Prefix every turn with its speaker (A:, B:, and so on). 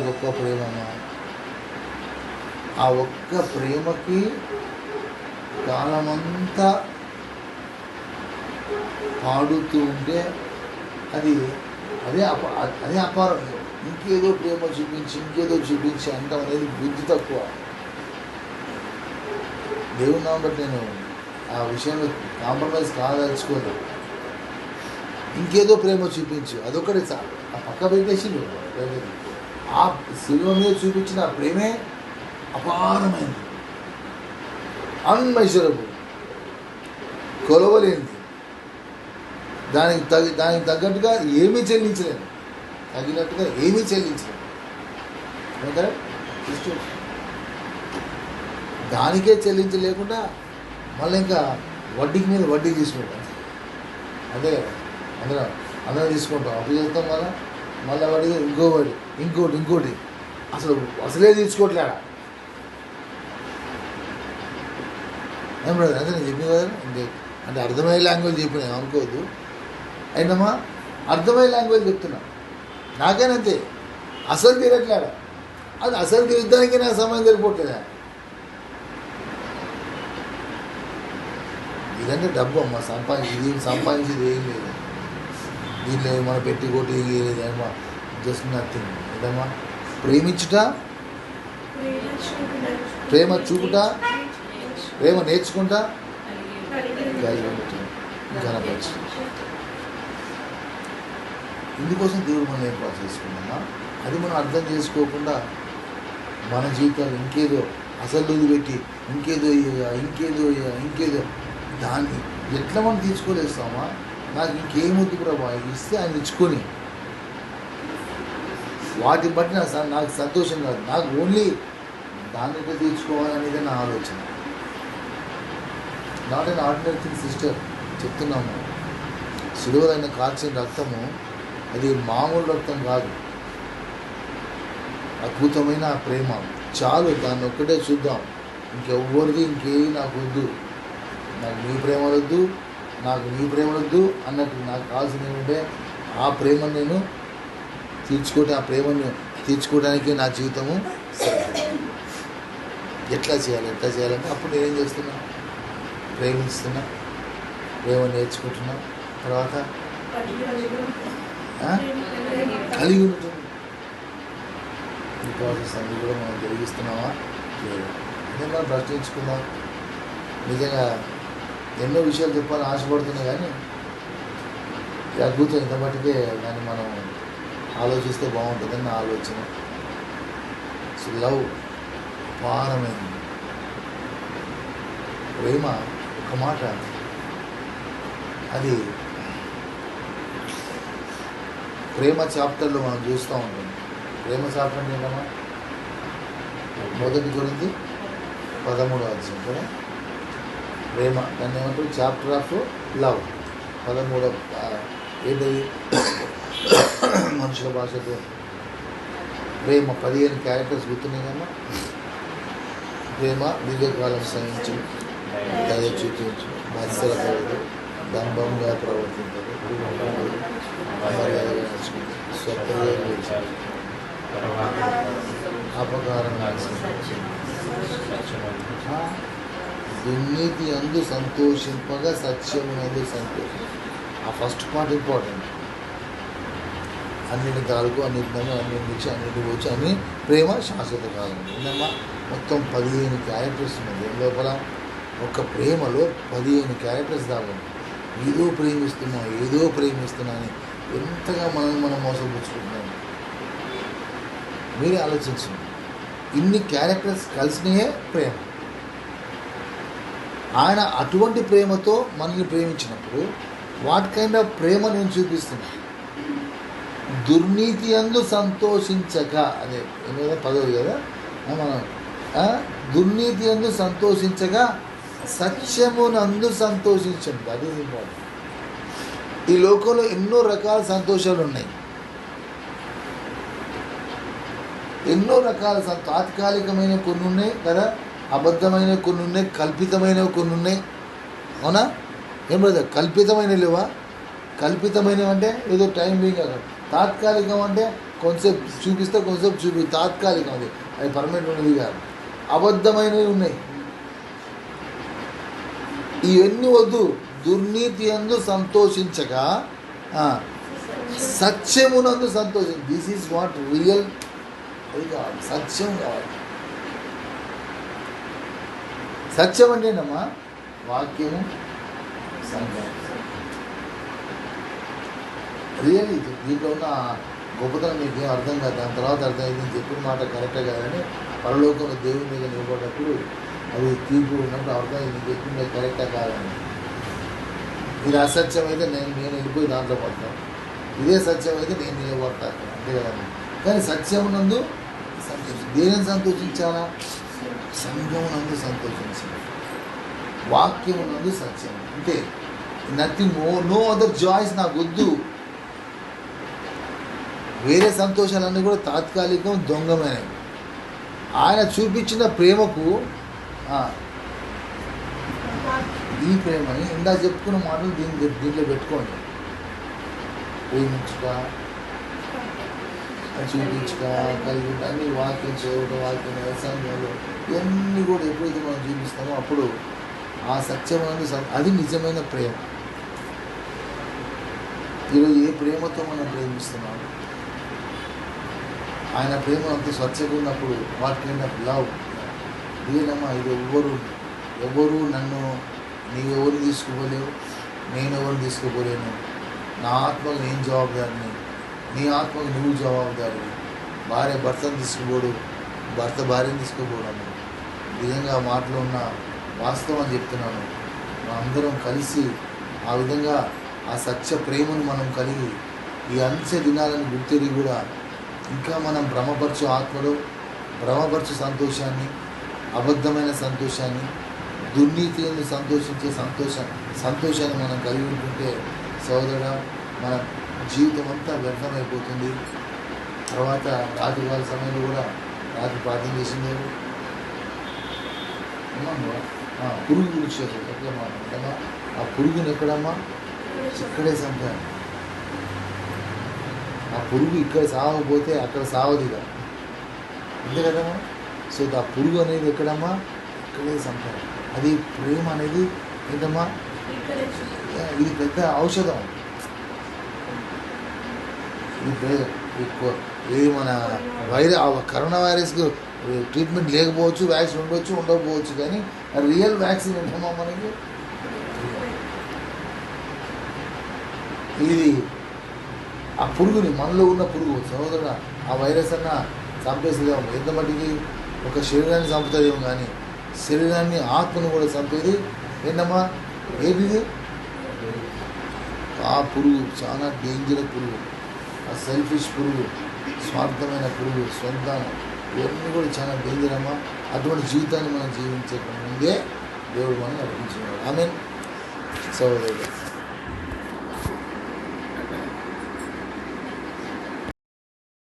A: గొప్ప ప్రేమమా! ఆ ఒక్క ప్రేమకి కాలమంతా పాడుతూ ఉంటే అది అదే అపారం. ఇంకేదో ప్రేమ చూపించి అంటాం అనేది బుద్ధి తక్కువ. దేవుని నామం బట్టి నేను ఆ విషయంలో కాంప్రమైజ్ కాదలుచుకోను. ఇంకేదో ప్రేమ చూపించు, అదొకటి ఆ పక్క పెట్టేసి ఆ సిలువ మీద చూపించిన ఆ ప్రేమే అపారమైంది, అన్మెజరబుల్, కొలవలేనిది. దానికి తగ్గట్టుగా ఏమీ చెల్లించలేదు, తగినట్టుగా ఏమీ చెల్లించలేదు. దానికే చెల్లించలేకుండా మళ్ళీ ఇంకా వడ్డీకి మీద వడ్డీ తీసుకుంటాం. అదే అందరం తీసుకుంటాం, అప్పు చేస్తాం కదా, మళ్ళీ వడ్డీ ఇంకోటి అసలే తీసుకోవట్లేడా. ఏం బ్రదర్, అదే నేను చెప్పింది కదా, అంటే అర్థమయ్యే లాంగ్వేజ్ చెప్పిన అనుకోవద్దు. అయినమ్మా అర్థమయ్యే లాంగ్వేజ్ చెప్తున్నా. నాకేనంతే, అసలు తీరట్లేడా. అది అసలు తీర్చడానికి నాకు సమయం సరిపోతుందా. ఇదంటే డబ్బు అమ్మ, సంపాదించేది ఏం లేదు. దీంట్లో మనం పెట్టి కొట్టి లేదమ్మా, జస్ట్ నథింగ్. ఏదమ్మా ప్రేమించుట, ప్రేమ చూపుట, ప్రేమ నేర్చుకుంటా, ఘనపరచు. ఇందుకోసం దేవుడు మనం ఏర్పాటు చేసుకున్నామా. అది మనం అర్థం చేసుకోకుండా మన జీవితాలు ఇంకేదో అసలు వదిలిపెట్టి ఇంకేదో దాన్ని ఎట్లా మనం తీసుకోలేస్తామా. నాకు ఇంకేమొద్దు ప్రభా, ఇస్తే ఆయన ఇచ్చుకొని వాటిని బట్టి నాకు సంతోషం కాదు, నాకు ఓన్లీ దాన్ని ఎట్లా తీర్చుకోవాలనేది నా ఆలోచన. Not an ordinary thing sister, చెప్తున్నాము. సిలువలో ఆయన కార్చిన రక్తము అది మామూలు రక్తం కాదు, అద్భుతమైన ప్రేమ. చాలు, దాన్ని ఒక్కటే చూద్దాం. ఇంకెవ్వరిది ఇంకేది నాకు వద్దు, నాకు నీ ప్రేమలొద్దు, నాకు నీ ప్రేమలొద్దు అన్నట్టు. నాకు కావాల్సింది ఏంటంటే ఆ ప్రేమను నేను ఆ ప్రేమను తీర్చుకోవడానికి నా జీవితము ఎట్లా చేయాలంటే అప్పుడు నేనేం చేస్తున్నా, ప్రేమిస్తున్నా, ప్రేమ నేర్చుకుంటున్నా, తర్వాత కలిగి ఉంటుంది. ఈ ప్రాసెస్ అన్నీ కూడా మనం జరిగిస్తున్నామా లేదు అదే మనం ప్రశ్నించుకుందాం. నిజంగా ఎన్నో విషయాలు చెప్పాలని ఆశపడుతున్నాయి, కానీ ఈ అద్భుతం ఇంత మట్టుకే దాన్ని మనం ఆలోచిస్తే బాగుంటుందని నా ఆలోచన. So love అపారమైంది. ప్రేమ ఒక మాట, అది ప్రేమ చాప్టర్లో మనం చూస్తూ ఉంటాం. ప్రేమ చాప్టర్ అంటే ఏంటమ్మా, 1 కొరింథీ 13వ అధ్యాయం కదా. ప్రేమ దాన్ని ఏమంటారు, చాప్టర్ ఆఫ్ లవ్. 13వ ఏంటది, మనుషుల భాషతో ప్రేమ 15 క్యారెక్టర్స్ గుర్తున్నాయి కన్నా. ప్రేమ దీర్ఘకాలం సహించు, దయ చూపించు, మత్సరపడదు, దంభంగా ప్రవర్తించదు, మర్యాదగా నడుచుకుంటుంది, స్వప్రయోగం అపకారం, దుర్నీతి అందు సంతోషింపగా సత్యమునందు సంతోషం. ఆ ఫస్ట్ పార్ట్ ఇంపార్టెంట్. అన్నిటి తాలూకు, అన్నిటి వచ్చి అన్ని ప్రేమ శాశ్వత కాలం. ఏంటమ్మా, మొత్తం 15 క్యారెక్టర్స్ ఉన్నాయి దీని లోపల. ఒక ప్రేమలో 15 క్యారెక్టర్స్ దాకా. ఏదో ప్రేమిస్తున్నా అని ఎంతగా మనం మోసపుచ్చుకుంటున్నాం. మీరే ఆలోచించండి. ఇన్ని క్యారెక్టర్స్ కలిసినయే ప్రేమ. ఆయన అటువంటి ప్రేమతో మనల్ని ప్రేమించినప్పుడు వాట్ కైండ్ ఆఫ్ ప్రేమ నేను చూపిస్తున్నా. దుర్నీతి అందు సంతోషించక, అదే 10వ కదా మనం, దుర్నీతి అందు సంతోషించగా సత్యమునందు సంతోషించండి. That is important. ఈ లోకంలో ఎన్నో రకాల సంతోషాలు ఉన్నాయి, ఎన్నో రకాల తాత్కాలికమైన కొన్ని ఉన్నాయి కదా, అబద్ధమైన కొన్ని ఉన్నాయి, కల్పితమైనవి కొన్ని ఉన్నాయి. అవునా? ఏం బ్రదర్, కల్పితమైన లేవా? కల్పితమైనవి అంటే ఏదో టైం బీయింగ్ అక్కడ, తాత్కాలికం అంటే కొంతసేపు చూపిస్తే కొంతసేపు తాత్కాలికం, అది పర్మనెంట్ ఉన్నది కాదు. అబద్ధమైనవి ఉన్నాయి, ఇవన్నీ వద్దు. దుర్నీతి యందు సంతోషించక సత్యమునందు సంతోషం. This is what real. అది కావాలి, సత్యం కావాలి. సత్యం అంటే ఏంటమ్మా? వాక్యము, సంఘం. రియల్లీ దీంట్లో ఉన్న గొప్పతనం మీకు ఏం అర్థం కాదు, దాని తర్వాత అర్థమైంది. నేను చెప్పిన మాట కరెక్టే కాదని పరలోకంలో దేవుని మీద నిలబడ్డప్పుడు అది తీర్పు ఉన్నప్పుడు అర్థమైంది, నేను చెప్పింది కరెక్టా కాదని. ఇది అసత్యం అయితే నేను వెళ్ళిపోయి దాంట్లో పడతాను, ఇదే సత్యం అయితే నేను నిలబడతాను, అంతే కదండి. కానీ సత్యమునందు సంతోషం. దేనిని సంతోషించాలా? సంఘమునందు సంతోషించాలి, వాక్యమునందు సత్యం. అంతే, నథింగ్, నో అదర్ జాయ్స్ నాకు వద్దు. వేరే సంతోషాలన్నీ కూడా తాత్కాలికం, దొంగమైనవి. ఆయన చూపించిన ప్రేమకు ఈ ప్రేమని ఇందా చెప్పుకున్న మాటలు దీంట్లో పెట్టుకోండి. ప్రేమించుక, చూపించుక, కలిగి ఉంటే అన్ని వాక్యం చేయడం, వాక్యం సంఘంలో ఇవన్నీ కూడా ఎప్పుడైతే మనం చూపిస్తామో అప్పుడు ఆ సత్యం అనేది అది నిజమైన ప్రేమ. ఈరోజు ఏ ప్రేమతో మనం ప్రేమిస్తున్నాము? ఆయన ప్రేమ అంత స్వచ్ఛగా ఉన్నప్పుడు వాట్ కైండ్ ఆఫ్ లవ్. ఇదేనమ్మా, ఇది ఎవరు నన్ను నీవెవరు తీసుకుపోలేవు, నేను ఎవరిని తీసుకుపోలేను. నా ఆత్మకు నేను జవాబుదారిని, నీ ఆత్మకు నువ్వు జవాబుదారిని. భార్య భర్తను తీసుకుపోడు, భర్త భార్యను తీసుకుపోవడము. నిజంగా మాటలో ఉన్న వాస్తవం అని చెప్తున్నాను. మనం అందరం కలిసి ఆ విధంగా ఆ సత్య ప్రేమను మనం కలిగి ఈ అంచె దినాలను గుర్తిరిగి కూడా ఇంకా మనం భ్రమపరచు ఆత్మలో భ్రమపరచు సంతోషాన్ని, అబద్ధమైన సంతోషాన్ని, దుర్నీతి సంతోషించే సంతోషాన్ని మనం కలిగి ఉంటుంటే సోదరుడా, మన జీవితం అంతా వ్యర్థమైపోతుంది. తర్వాత రాత్రికాల సమయంలో కూడా రాత్రి ప్రార్థన చేసింది పురుగు గురించి ఎట్లా మాట్లాడమ్మా? ఆ పురుగుని ఎక్కడమ్మా? ఇక్కడే చంపాను. ఆ పురుగు ఇక్కడ సాగకపోతే అక్కడ సావదుగా, అంతే కదమ్మా. సో ఆ పురుగు అనేది ఎక్కడమ్మా? ఇక్కడే చంపాను. అది ప్రేమ అనేది ఏంటమ్మా? ఇది పెద్ద ఔషధం. ఇది మన కరోనా వైరస్కి ట్రీట్మెంట్ లేకపోవచ్చు, వ్యాక్సిన్ ఉండకపోవచ్చు, కానీ రియల్ వ్యాక్సిన్ ఏంటమ్మా మనకి? ఇది ఆ పురుగుని, మనలో ఉన్న పురుగు సహోదరుడు, ఆ వైరస్ అన్న చంపేసేదేమో. ఎంత మట్టికి ఒక శరీరాన్ని చంపుతుందేమో, కానీ శరీరాన్ని, ఆత్మను కూడా చంపేది ఏంటమ్మా? ఏది? ఆ పురుగు చాలా డేంజరస్ పురుగు, ఆ సెల్ఫిష్ పురుగు, స్వార్థమైన పురుగు, స్వంతం, ఇవన్నీ కూడా చాలా డేంజర్ అమ్మా. అటువంటి జీవితాన్ని మనం జీవించే ముందే దేవుడు మనం నడిపించుకున్నాడు. ఆమెన్ సోదరుడు.